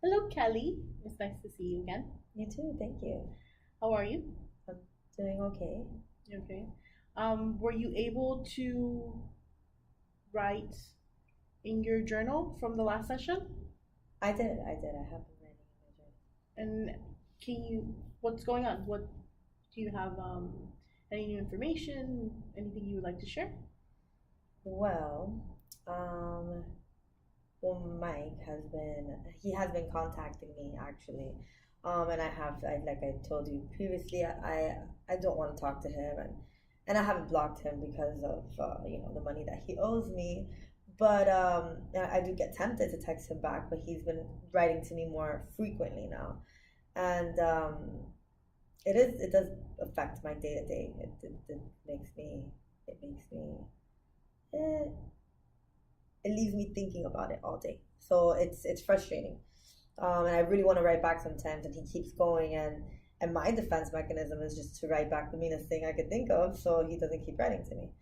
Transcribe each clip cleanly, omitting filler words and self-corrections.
Hello, Kelly. It's nice to see you again. You too, thank you. How are you? I'm doing okay. Okay. Were you able to write in your journal from the last session? I did. I have been writing in my And can you, what's going on? What do you have? Any new information? Anything you would like to share? journal. Um, well, Mike he has been contacting me actually. And like I told you previously, I don't want to talk to him, and I haven't blocked him because of the money that he owes me. But I do get tempted to text him back, but he's been writing to me more frequently now, and it does affect my day to day. It makes me eh, it leaves me thinking about it all day. So it's frustrating. And I really want to write back sometimes, and he keeps going, and my defense mechanism is just to write back the meanest thing I could think of, so he doesn't keep writing to me.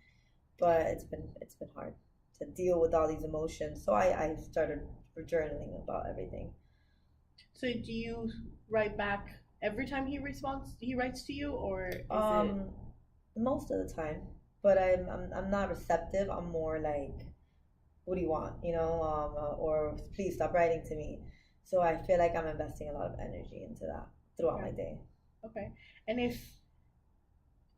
But it's been hard to deal with all these emotions. So I started journaling about everything. So do you write back every time he responds? He writes to you, or is it? Um, Most of the time, but I'm not receptive. I'm more like, what do you want, or please stop writing to me. So I feel like I'm investing a lot of energy into that throughout Okay. my day. Okay. And if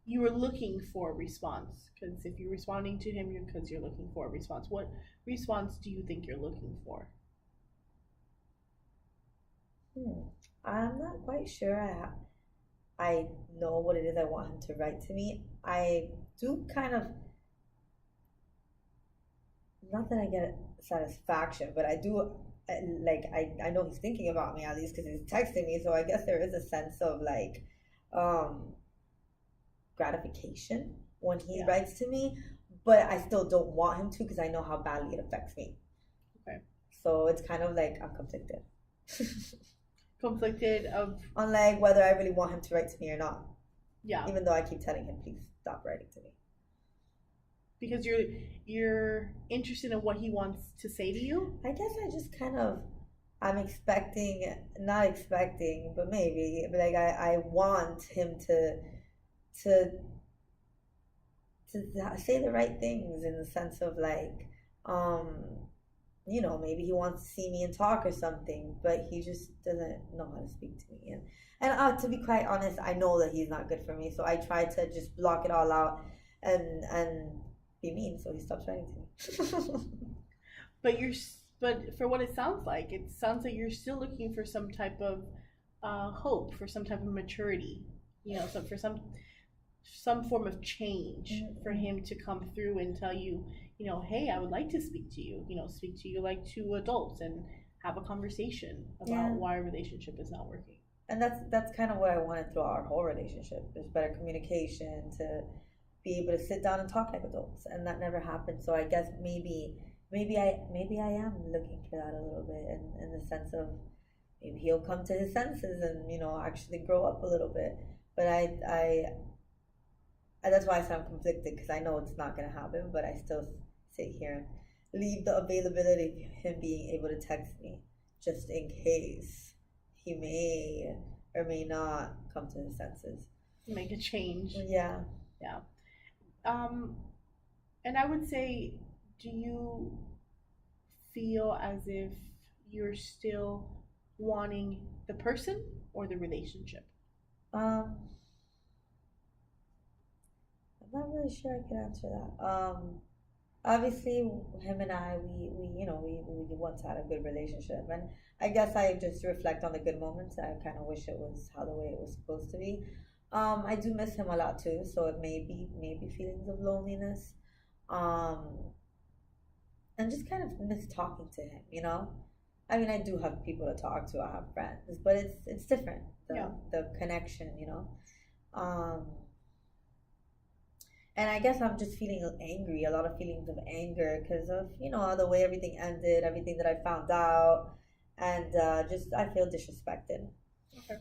you were looking for a response, because if you're responding to him, because you're looking for a response, what response do you think you're looking for? hmm. I'm not quite sure I know what it is I want him to write to me. I do kind of, not that I get satisfaction, but I do, I know he's thinking about me, at least because he's texting me, so I guess there is a sense of like um gratification when he Yeah. writes to me, but I still don't want him to because I know how badly it affects me. Okay. So it's kind of like I'm conflicted Conflicted of. on like whether I really want him to write to me or not, Yeah, even though I keep telling him, please stop writing to me. because you're interested in what he wants to say to you. I guess I just kind of, I'm expecting, not expecting, but maybe, but like I want him to to say the right things in the sense of like, um, maybe he wants to see me and talk or something, but he just doesn't know how to speak to me. And to be quite honest, I know that he's not good for me, so I try to just block it all out and be mean, so he stops writing to me. But but for what it sounds like you're still looking for some type of hope, for some type of maturity. So for some form of change for Mhm. him to come through and tell you, hey, I would like to speak to you. Speak to you like two adults and have a conversation about Yeah, why a relationship is not working. and that's kind of what I wanted through our whole relationship. There's better communication, to be able to sit down and talk like adults, and that never happened. So I guess maybe I am looking for that a little bit, in the sense of maybe he'll come to his senses and actually grow up a little bit. But that's why I sound conflicted, because I know it's not gonna happen, but I still sit here and leave the availability of him being able to text me just in case he may or may not come to his senses. Make a change. Yeah. Yeah. Um, and I would say, do you feel as if you're still wanting the person or the relationship? Um, I'm not really sure I can answer that. Obviously, him and I, we once had a good relationship, and I guess I just reflect on the good moments. I kind of wish it was how the way it was supposed to be. I do miss him a lot too, so it may be feelings of loneliness, um, and just kind of miss talking to him. I mean, I do have people to talk to. I have friends, but it's different, Yeah. the connection. Um, and I guess I'm just feeling angry, a lot of feelings of anger because of, the way everything ended, everything that I found out, and just I feel disrespected. Okay.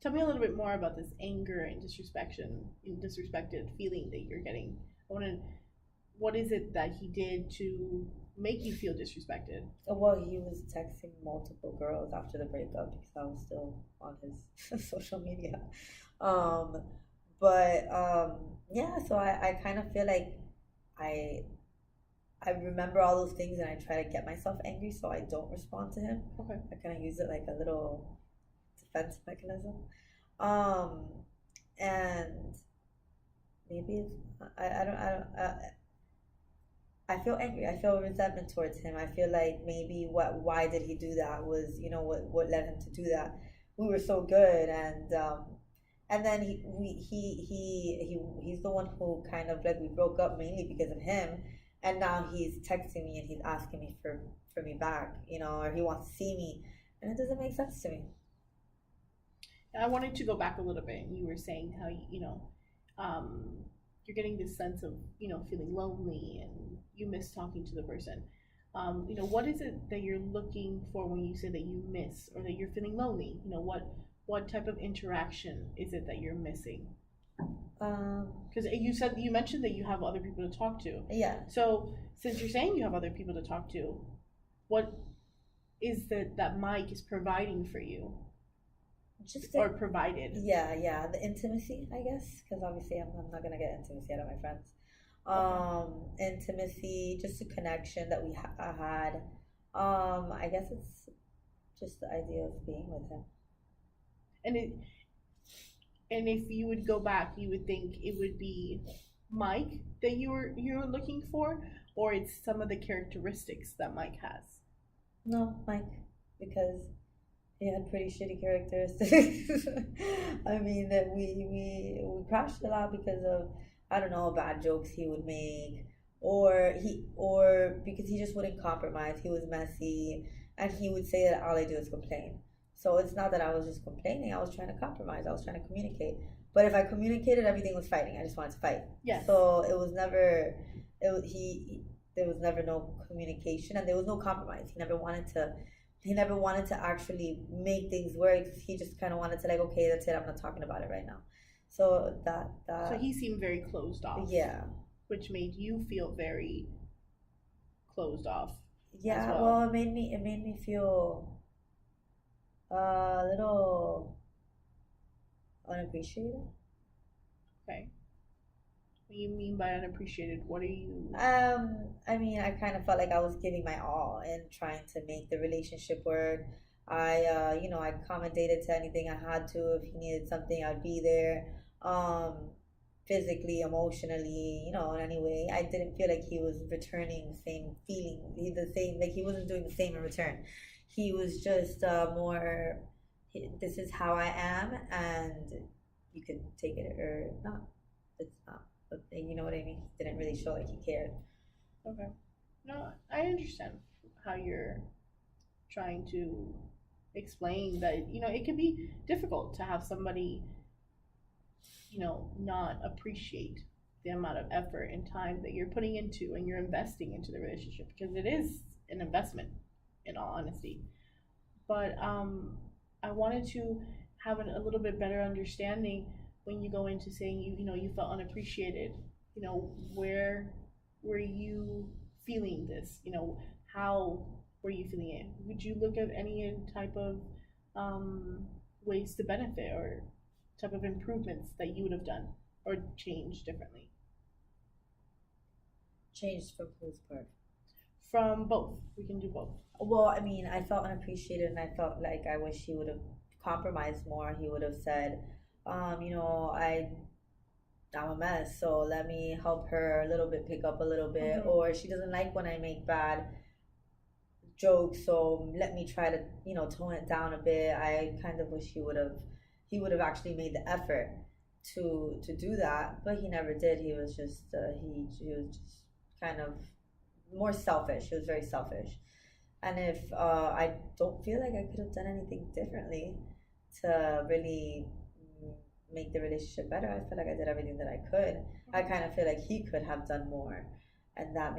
Tell me a little bit more about this anger and disrespected feeling that you're getting. I want to. What is it that he did to make you feel disrespected? Well, he was texting multiple girls after the breakup because I was still on his social media. Um, but yeah, so I kind of feel like I I remember all those things and I try to get myself angry so I don't respond to him. Okay. I kind of use it like a little defense mechanism. Um, and maybe it's, I feel angry. I feel resentment towards him. I feel like maybe why did he do that was, what led him to do that. We were so good, and then he's the one who kind of like we broke up mainly because of him, and now he's texting me and he's asking me for me back, or he wants to see me, and it doesn't make sense to me. I wanted to go back a little bit, and you were saying how um, you're getting this sense of feeling lonely, and you miss talking to the person. What is it that you're looking for when you say that you miss or that you're feeling lonely? What type of interaction is it that you're missing? Um, Because you mentioned that you have other people to talk to. yeah, So since you're saying you have other people to talk to, what is that Mike is providing for you just or the provided? yeah, the intimacy, I guess, because obviously I'm not gonna get intimacy out of my friends. Okay. Intimacy, just a connection that I had. I guess it's just the idea of being with him. And it and if you would go back, you would think it would be Mike that you were looking for, or it's some of the characteristics that Mike has. No, Mike, because he had pretty shitty characteristics. I mean that we crashed a lot because of, I don't know, bad jokes he would make, or because he just wouldn't compromise. He was messy, and he would say that all I do is complain. So it's not that I was just complaining. I was trying to compromise. I was trying to communicate. But if I communicated, everything was fighting. I just wanted to fight. Yes. So it was never. It was, he. There was never no communication, and there was no compromise. He never wanted to actually make things work. He just kind of wanted to, like, okay, that's it, I'm not talking about it right now. So So he seemed very closed off, yeah, which made you feel very closed off as yeah, well, well. it made me feel a little unappreciated. Okay. What do you mean by unappreciated? What are you? I mean, I kind of felt like I was giving my all and trying to make the relationship work. I accommodated to anything I had to. If he needed something, I'd be there. Um, Physically, emotionally, in any way. I didn't feel like he was returning the same feeling. The same, like he wasn't doing the same in return. He was just more. This is how I am, and you could take it or not. It's not. But you know what I mean? He didn't really show like he cared. Okay. No, I understand how you're trying to explain that it can be difficult to have somebody not appreciate the amount of effort and time that you're putting into and you're investing into the relationship because it is an investment in all honesty. But I wanted to have a little bit better understanding when you go into saying you felt unappreciated. Where were you feeling this? How were you feeling it? Would you look at any type of ways to benefit or type of improvements that you would have done or changed differently? Changed from whose part? From both. We can do both. Well, I mean, I felt unappreciated, and I felt like I wish he would have compromised more. He would have said, I'm a mess, so let me help her a little bit, pick up a little bit, Mm-hmm. or she doesn't like when I make bad jokes, so let me try to, tone it down a bit. I kind of wish he would have actually made the effort to do that, but he never did. He was just he was just kind of more selfish. He was very selfish. And if I don't feel like I could have done anything differently to really make the relationship better, I feel like I did everything that I could. I kind of feel like he could have done more, and that's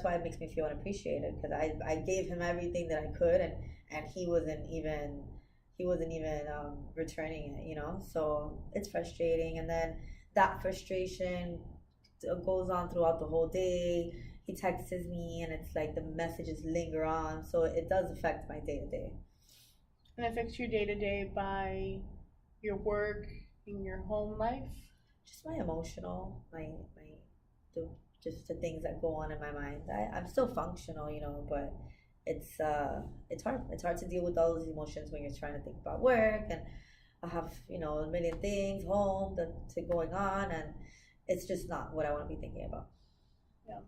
why it makes me feel unappreciated because I gave him everything that I could, and he wasn't even returning it, so it's frustrating. And then that frustration goes on throughout the whole day. he texts me and it's like the messages linger on, so it does affect my day to day. And it affects your day to day by your work in your home life. Just my emotional, my the just the things that go on in my mind. I'm still functional, but it's hard to deal with all those emotions when you're trying to think about work, and I have a million things home to going on, and it's just not what I want to be thinking about. Yeah,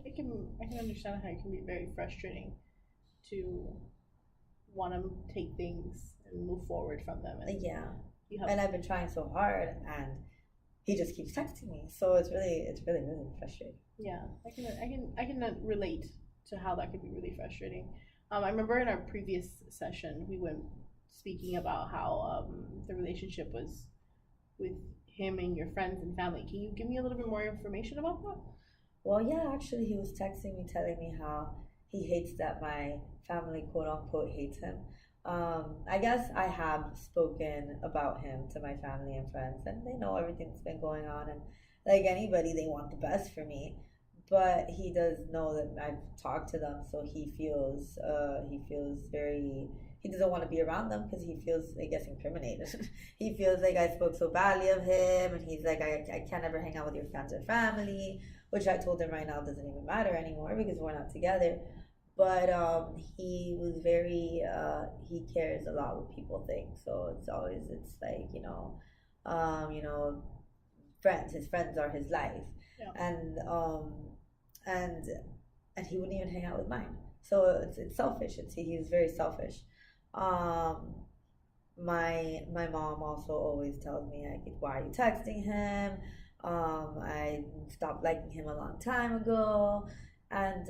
it can. I can understand how it can be very frustrating to want to take things and move forward from them, and Yeah, you have. and I've been trying so hard, and he just keeps texting me, so it's really frustrating. Yeah, I can relate to how that could be really frustrating. I remember in our previous session we went speaking about how the relationship was with him and your friends and family. Can you give me a little bit more information about that? Well, yeah, actually, he was texting me, telling me how he hates that my family, quote unquote, hates him. I guess I have spoken about him to my family and friends, and they know everything that's been going on. And like anybody, they want the best for me. But he does know that I've talked to them, so he feels very. He doesn't want to be around them because he feels, I guess, incriminated. He feels like I spoke so badly of him, and he's like, I can't ever hang out with your friends or family, which I told him right now doesn't even matter anymore because we're not together. But he was very he cares a lot what people think, so it's like friends. His friends are his life, Yeah. and and he wouldn't even hang out with mine. So it's selfish. He's very selfish. Um, my mom also always tells me like, why are you texting him? I stopped liking him a long time ago, and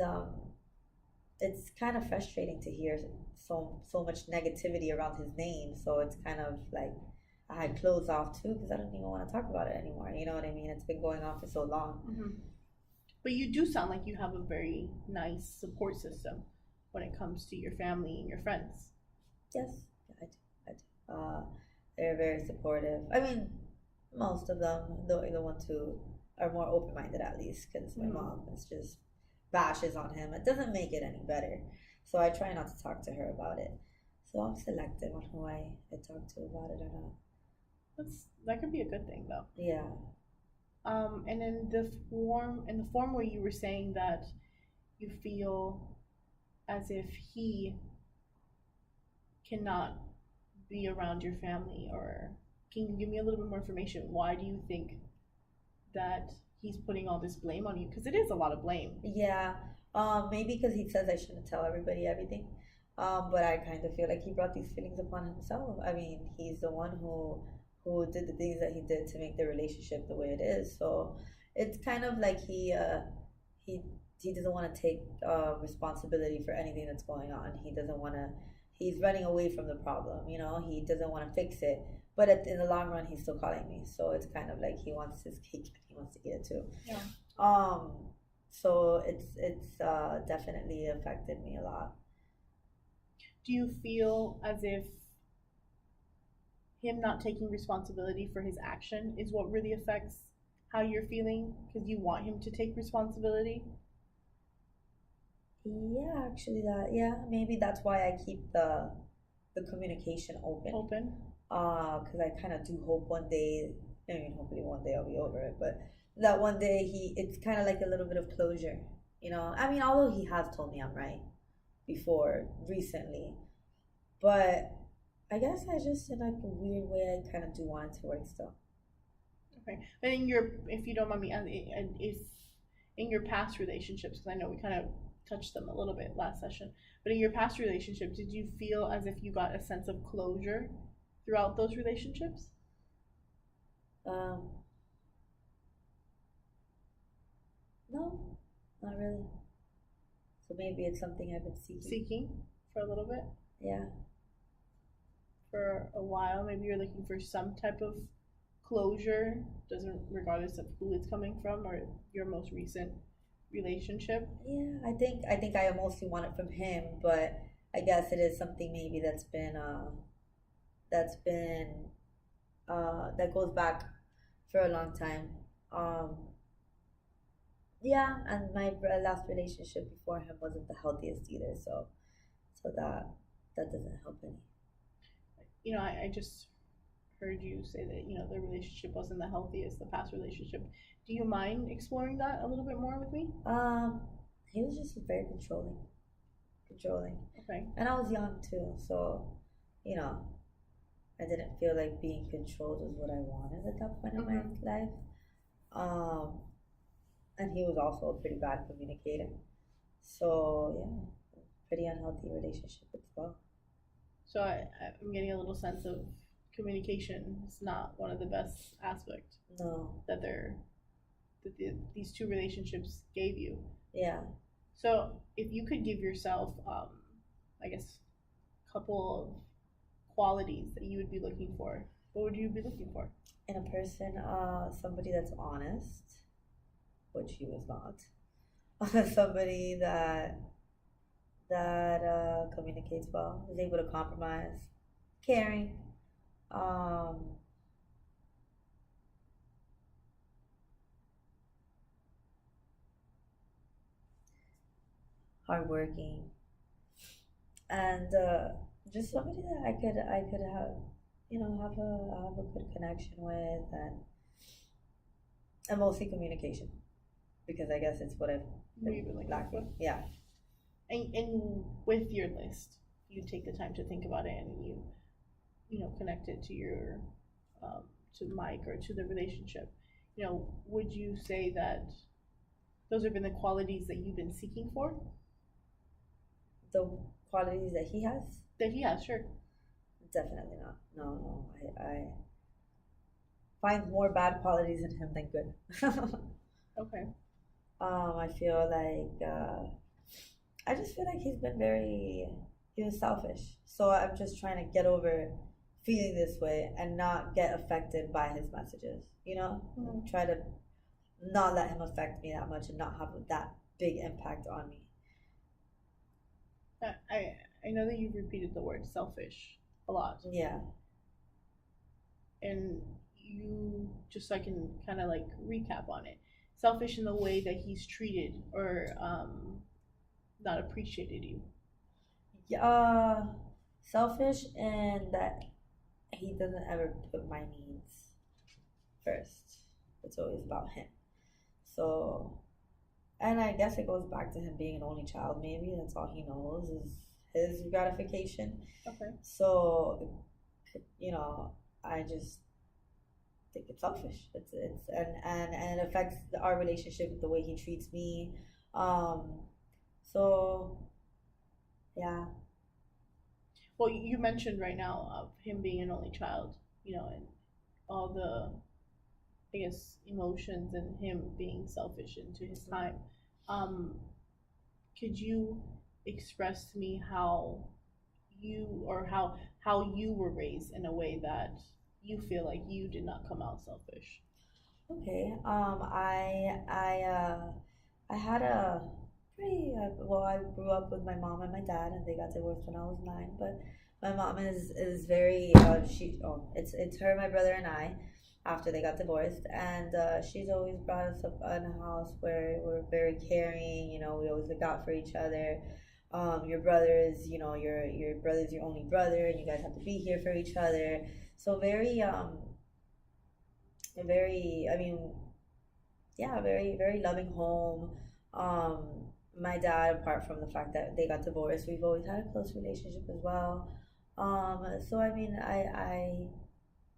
it's kind of frustrating to hear so much negativity around his name. So it's kind of like I had closed off too because I don't even want to talk about it anymore. You know what I mean? It's been going on for so long. Hmm. But you do sound like you have a very nice support system when it comes to your family and your friends. Yes, I do. I do. They're very supportive. I mean, most of them, the ones who are more open minded, at least, because my Mm-hmm. mom is just bashes on him. It doesn't make it any better. So I try not to talk to her about it. So I'm selective on who I talk to about it or not. That could be a good thing though. Yeah. And in the form where you were saying that you feel as if he cannot be around your family, or can you give me a little bit more information? Why do you think that he's putting all this blame on you? Because it is a lot of blame. Yeah. Maybe because he says I shouldn't tell everybody everything. But I kind of feel like he brought these feelings upon himself. I mean, he's the one who did the things that he did to make the relationship the way it is. So it's kind of like he he doesn't want to take responsibility for anything that's going on. He doesn't want to. He's running away from the problem. He doesn't want to fix it. But in the long run, he's still calling me. So it's kind of like he wants his cake. He wants to get it too. Yeah. Um, so it's definitely affected me a lot. Do you feel as if him not taking responsibility for his action is what really affects how you're feeling because you want him to take responsibility? Yeah, actually, maybe that's why I keep the communication open. Open. Because I kind of do hope one day. I mean, hopefully one day I'll be over it, but that one day it's kind of like a little bit of closure. I mean, although he has told me I'm right before recently, but I guess I just in like a weird way I kind of do want it to work still. Okay. And if you don't mind me, if in your past relationships, because I know we kind of touched them a little bit last session, but in your past relationships, did you feel as if you got a sense of closure throughout those relationships? Um, no, not really. So maybe it's something I've been seeking. Seeking for a little bit, Yeah. for a while. Maybe you're looking for some type of closure, doesn't regardless of who it's coming from or your most recent relationship. Yeah, I think I mostly want it from him, but I guess it is something maybe that goes back for a long time. Um, Yeah, and my last relationship before him wasn't the healthiest either, so that doesn't help any. I just heard you say that the relationship wasn't the healthiest, the past relationship. Do you mind exploring that a little bit more with me? Um, he was just very controlling, Okay. and I was young too, so you know, I didn't feel like being controlled was what I wanted at that point in my Mm-hmm. life. Um, and he was also a pretty bad communicator, so yeah, pretty unhealthy relationship as well. So I'm getting a little sense of communication is not one of the best aspects No, that these two relationships gave you. yeah, So if you could give yourself, I guess, a couple of qualities that you would be looking for, what would you be looking for? in a person, somebody that's honest, which he was not. Somebody that communicates well, is able to compromise, caring, um, hardworking, and just somebody that I could have, have a good connection with, and mostly communication because I guess it's what I've What been you've been looking for? lacking. Yeah, And with your list, you take the time to think about it, and you connect it to your um, to Mike or to the relationship. Would you say that those have been the qualities that you've been seeking for? the qualities that he has, That he has, sure. definitely not. No, no, I find more bad qualities in him than good. Okay. I feel like I just feel like he was selfish. So I'm just trying to get over feeling this way and not get affected by his messages. Mhm. Try to not let him affect me that much and not have that big impact on me. I know that you've repeated the word selfish a lot, Yeah, and you just so I can kind of like recap on it. Selfish in the way that he's treated or not appreciated you. yeah, selfish and that he doesn't ever put my needs first. It's always about him. So, and I guess it goes back to him being an only child. Maybe that's all he knows is his gratification. Okay. So, you know, I just think it's selfish. It's and it affects our relationship with the way he treats me. Um, so yeah, Well, you mentioned right now of him being an only child, and all the, I guess, emotions and him being selfish into his time. Um, could you express to me how you were raised in a way that you feel like you did not come out selfish? okay. I had a pretty well. I grew up with my mom and my dad, and they got divorced when I was 9. But my mom is very it's her, my brother, and I. After they got divorced, and she's always brought us up in a house where we're very caring. We always look out for each other. Your brother is, your brother's your only brother, and you guys have to be here for each other. So very, I mean, yeah, very, very loving home. My dad, apart from the fact that they got divorced, we've always had a close relationship as well. So I mean,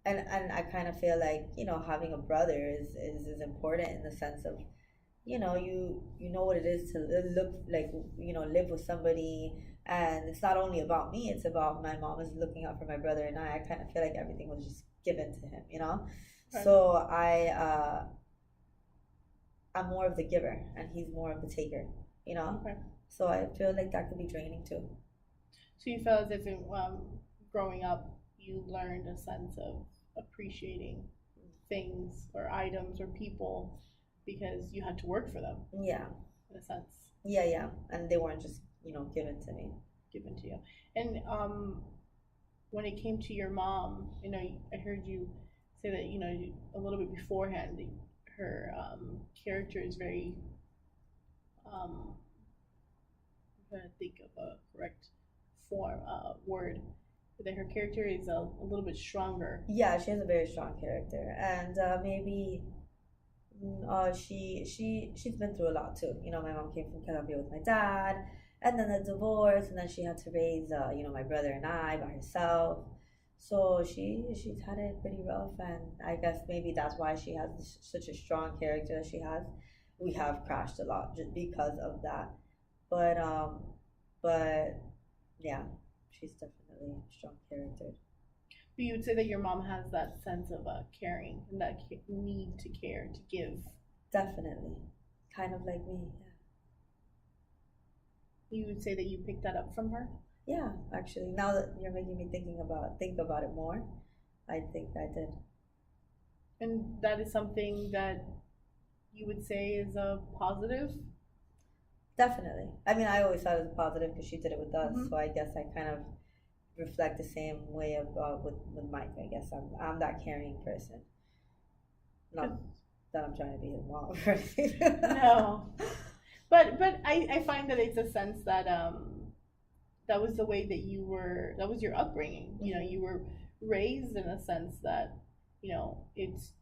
and I kind of feel like, having a brother is important in the sense of, you know what it is to look like, live with somebody. And it's not only about me, it's about my mom is looking out for my brother and I kind of feel like everything was just given to him. Okay. So I'm more of the giver and he's more of the taker. Okay. So I feel like that could be draining too. So you felt as if growing up, you learned a sense of appreciating things or items or people because you had to work for them, Yeah, in a sense, yeah, and they weren't just given to me. given to you. And when it came to your mom, I heard you say that a little bit beforehand, her character is very I'm trying to think of a correct form word. That her character is a little bit stronger. Yeah, she has a very strong character, and maybe she's been through a lot too. You know, my mom came from Colombia with my dad, and then the divorce, and then she had to raise my brother and I by herself. So she's had it pretty rough, and I guess maybe that's why she has such a strong character as she has. We have crashed a lot just because of that, but but yeah, she's definitely a strong character. But you would say that your mom has that sense of caring and that need to care, to give. Definitely, kind of like me. You would say that you picked that up from her? Yeah, actually, now that you're making me think about it more, I think I did. And that is something that you would say is a positive? Definitely. I mean, I always thought it was positive because she did it with us, Mm-hmm. so I guess I kind of reflect the same way of with Mike. I guess I'm that caring person. Not that I'm trying to be his mom or anything. No. But I find that it's a sense that that was the way that you were, that was your upbringing. You know, Hmm. you were raised in a sense that, it's,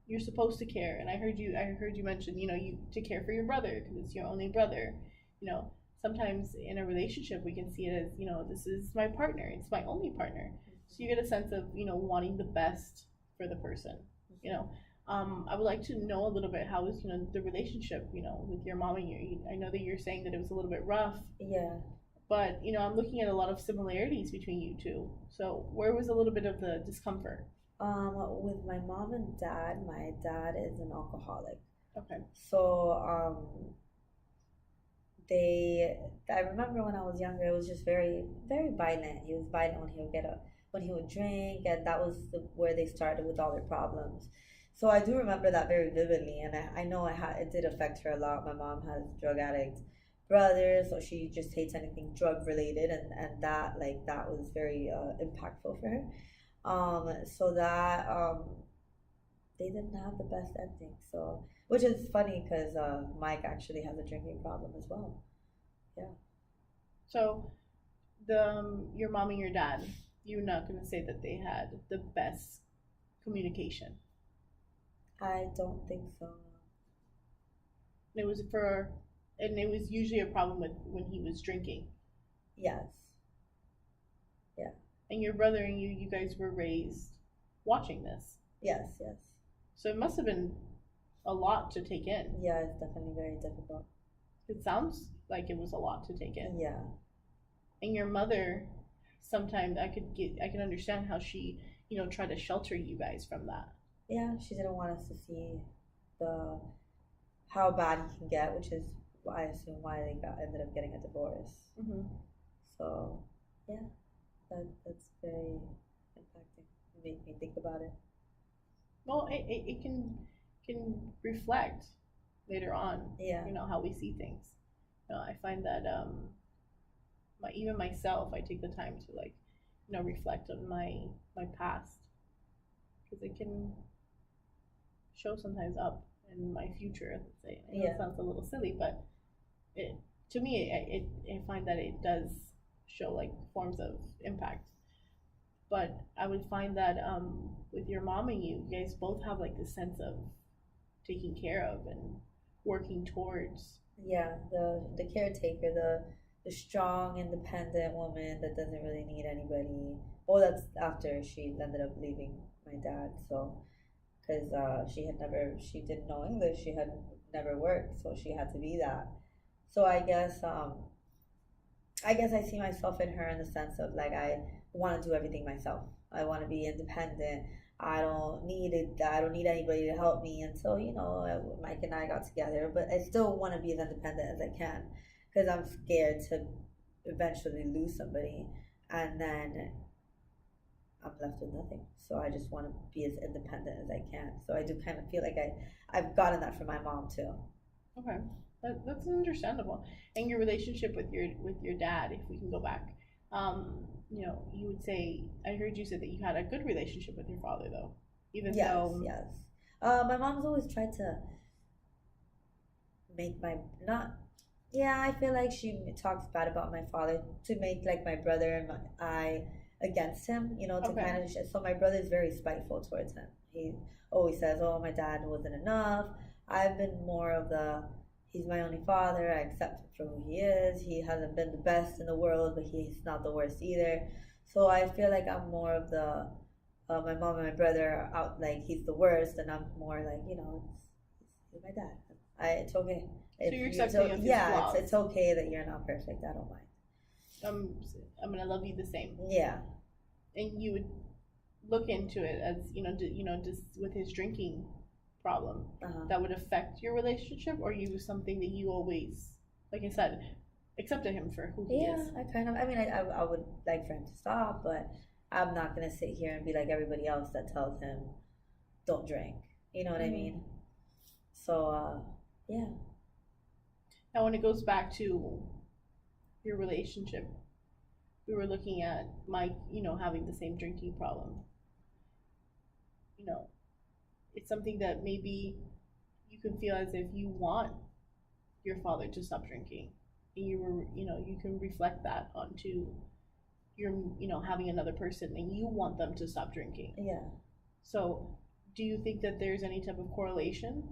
you're supposed to care. And I heard you mention, you to care for your brother because it's your only brother. You know, sometimes in a relationship we can see it as, this is my partner, it's my only partner. So you get a sense of, wanting the best for the person. You know, I would like to know a little bit how was, the relationship, with your mom and you. I know that you're saying that it was a little bit rough, Yeah. but I'm looking at a lot of similarities between you two. So where was a little bit of the discomfort? With my dad is an alcoholic. Okay. So they I remember when I was younger, it was just very violent. He was violent when he would when he would drink, and that was where they started with all their problems. So I do remember that very vividly, and I know it did affect her a lot. My mom has drug addict brothers, so she just hates anything drug related, and that was very impactful for her. So that they didn't have the best ending. So which is funny because Mike actually has a drinking problem as well. Yeah. So the your mom and your dad, you're not going to say that they had the best communication. I don't think so. And it was usually a problem with when he was drinking. Yes. Yeah. And your brother and you guys were raised watching this. Yes. Yes. So it must have been a lot to take in. Yeah. It's definitely very difficult. It sounds like it was a lot to take in. Yeah. And your mother, sometimes I can understand how she, tried to shelter you guys from that. Yeah. She didn't want us to see the how bad he can get, which is I assume why they ended up getting a divorce. Mm-hmm. So yeah, that's very impacting. It made me think about it. Well, it can reflect later on, Yeah. how we see things. I find that even myself, I take the time to, like, reflect on my past because it can show sometimes up in my future. Let's say, I know it Yeah. sounds a little silly, but it to me, I find that it does show like forms of impact. But I would find that with your mom and you guys both have like this sense of taking care of and working towards. Yeah, the caretaker, the strong, independent woman that doesn't really need anybody. Well, that's after she ended up leaving my dad. So, because she didn't know English, she had never worked, so she had to be that. So I guess I see myself in her in the sense of like I want to do everything myself. I want to be independent. I don't need anybody to help me. And so, Mike and I got together, but I still want to be as independent as I can because I'm scared to eventually lose somebody and then I'm left with nothing. So I just want to be as independent as I can. So I do kind of feel like I've gotten that from my mom too. Okay, that's understandable. And your relationship with your dad, if we can go back, you would say, I heard you said that you had a good relationship with your father, though, even Yes, though. yes. My mom's always tried to make my not. Yeah, I feel like she talks bad about my father to make like my brother and I against him, to Okay. kind of so my brother is very spiteful towards him. He always says, "Oh, my dad wasn't enough." I've been more of the he's my only father. I accept him for who he is. He hasn't been the best in the world, but he's not the worst either. So I feel like I'm more of the my mom and my brother are out like he's the worst, and I'm more like he's my dad. It's okay So if you're you accepting so of his yeah, flaws. it's okay that you're not perfect. I don't mind. I'm I'm gonna love you the same, Yeah. and you would look into it as just with his drinking problem Uh-huh. that would affect your relationship, or you something that you always, like I said, accepted him for who he Yeah, is. I mean, I would like for him to stop, but I'm not gonna sit here and be like everybody else that tells him don't drink. You know what I Hmm. mean? So, yeah. Now, when it goes back to your relationship, we were looking at Mike, having the same drinking problem. You know, it's something that maybe you can feel as if you want your father to stop drinking, and you can reflect that onto your, having another person, and you want them to stop drinking. Yeah. So, do you think that there's any type of correlation?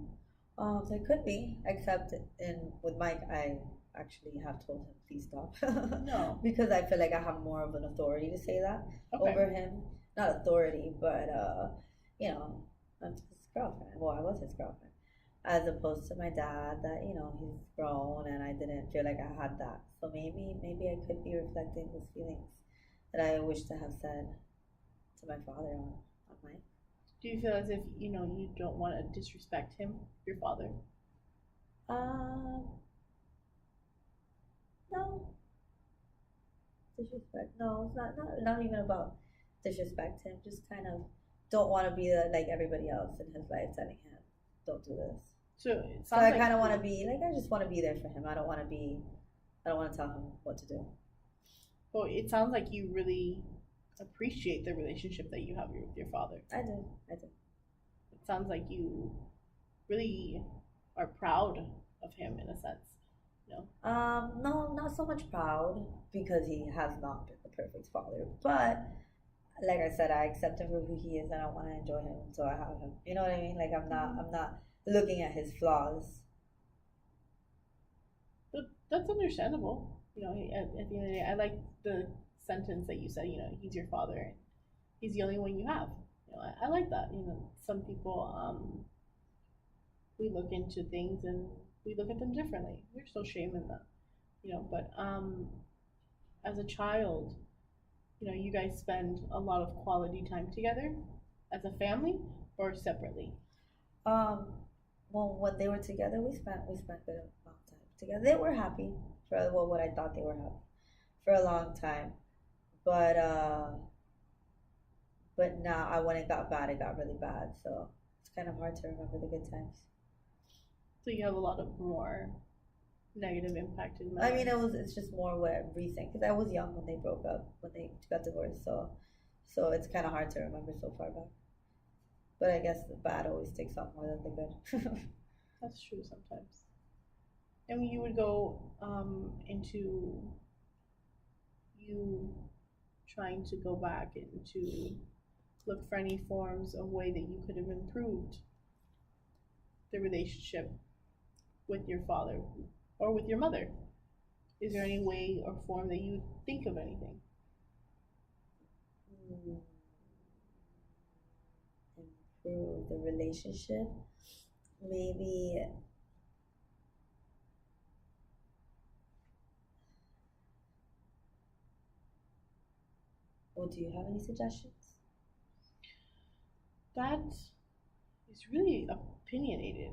There could be, except in with Mike, I actually have told him please stop No. because I feel like I have more of an authority to say that Okay. over him. Not authority, but you know, I'm his girlfriend. Well, I was his girlfriend, as opposed to my dad. That he's grown, and I didn't feel like I had that. So maybe I could be reflecting those feelings that I wish to have said to my father on Mike. Do you feel as if you don't want to disrespect him, your father? Um, no, disrespect. No, it's not even about disrespect him. Just kind of don't want to be like everybody else in his life telling him, don't do this. So it So sounds I like kind of want to be like I just want to be there for him. I don't want to tell him what to do. well, it sounds like you really appreciate the relationship that you have with your father. I do. I do. It sounds like you really are proud of him in a sense. No. No, not so much proud because he has not been the perfect father, but like I said, I accept him for who he is, and I want to enjoy him until I have him. You know what I mean? Like I'm not looking at his flaws. But that's understandable. At the end of the day, I like the sentence that you said. He's your father. He's the only one you have. I like that. Some people, we look into things and we look at them differently. There's no shame in that. But as a child, you guys spend a lot of quality time together as a family or separately. Um, well, when they were together, we spent a long time together. They were happy for what I thought they were happy for a long time, but now when it got bad, it got really bad. So it's kind of hard to remember the good times. So you have a lot of more negative impacted I mean, memories. it's just more what recent because I was young when they broke up when they got divorced. So it's kind of hard to remember so far back. But I guess the bad always sticks out more than the good. That's true sometimes. And you would go into you trying to go back and to look for any forms of way that you could have improved the relationship with your father or with your mother. Is there any way or form that you think of anything? Mm, improve the relationship. Maybe. Well, do you have any suggestions? That is really opinionated.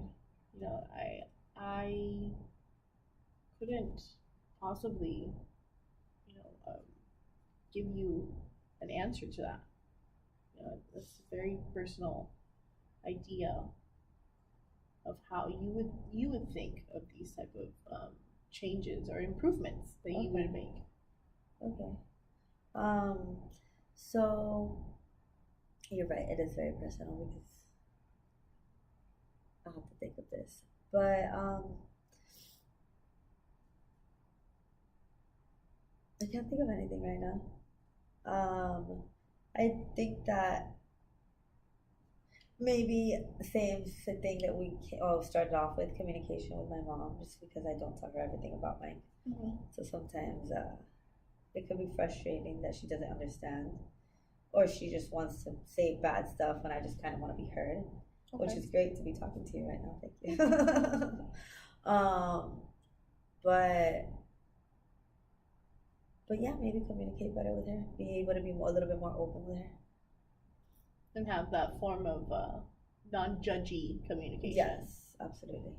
I couldn't possibly give you an answer to that. It's a very personal idea of how you would think of these type of changes or improvements that you Okay. would make. Okay. Um. So you're right. It is very personal because I have to think of this. But I can't think of anything right now. I think that maybe the same thing that started off with communication with my mom, just because I don't tell her everything about Mike. Mm-hmm. So sometimes it could be frustrating that she doesn't understand, or she just wants to say bad stuff, and I just kind of want to be heard, which Okay. is great to be talking to you right now. Thank you. um, but yeah, maybe communicate better with her. Be able to be a little bit more open with her. And have that form of non-judgy communication. Yes, absolutely.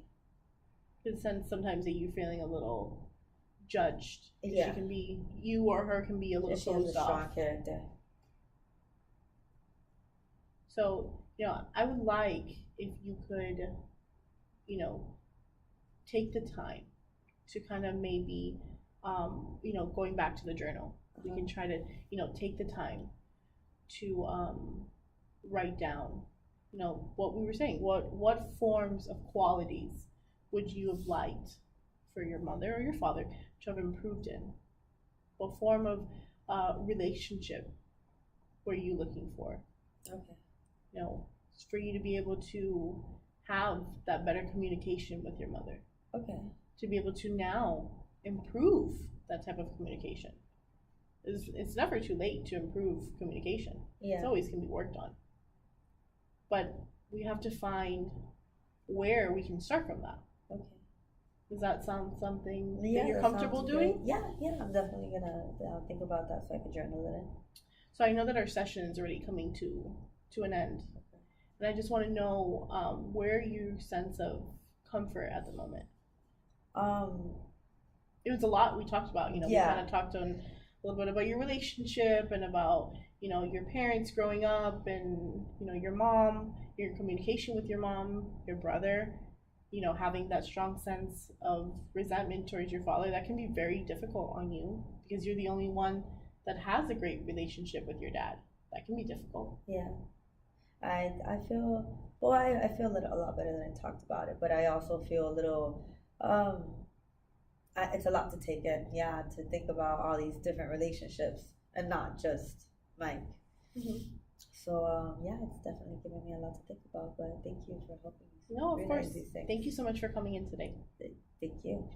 Because then sometimes that you're feeling a little judged. She Yeah, can be, you or her can be a little she has a closed off. strong character. So, I would like if you could, you know, take the time to kind of maybe, going back to the journal, we Uh-huh. can try to, take the time to write down, what we were saying. What forms of qualities would you have liked for your mother or your father to have improved in? What form of relationship were you looking for? Okay. For you to be able to have that better communication with your mother, Okay. to be able to now improve that type of communication. It's never too late to improve communication. It's Yeah. always can be worked on. But we have to find where we can start from that. Okay. Does that sound something that Yeah, you're that sounds comfortable great. doing? Yeah, yeah. I'm definitely gonna think about that so I can journal it in. So I know that our session is already coming to an end, Okay. and I just want to know where your sense of comfort at the moment. Um. It was a lot we talked about. We kind Yeah. of talked on a little bit about your relationship and about your parents growing up and your mom, your communication with your mom, your brother. Having that strong sense of resentment towards your father, that can be very difficult on you because you're the only one that has a great relationship with your dad. That can be difficult. Yeah. I feel well. I feel a lot better than I talked about it, but I also feel a little. It's a lot to take in. Yeah, to think about all these different relationships and not just Mike. Mm-hmm. So yeah, it's definitely given me a lot to think about. But thank you for helping me No, of course. realize these things. Thank you so much for coming in today. Thank you.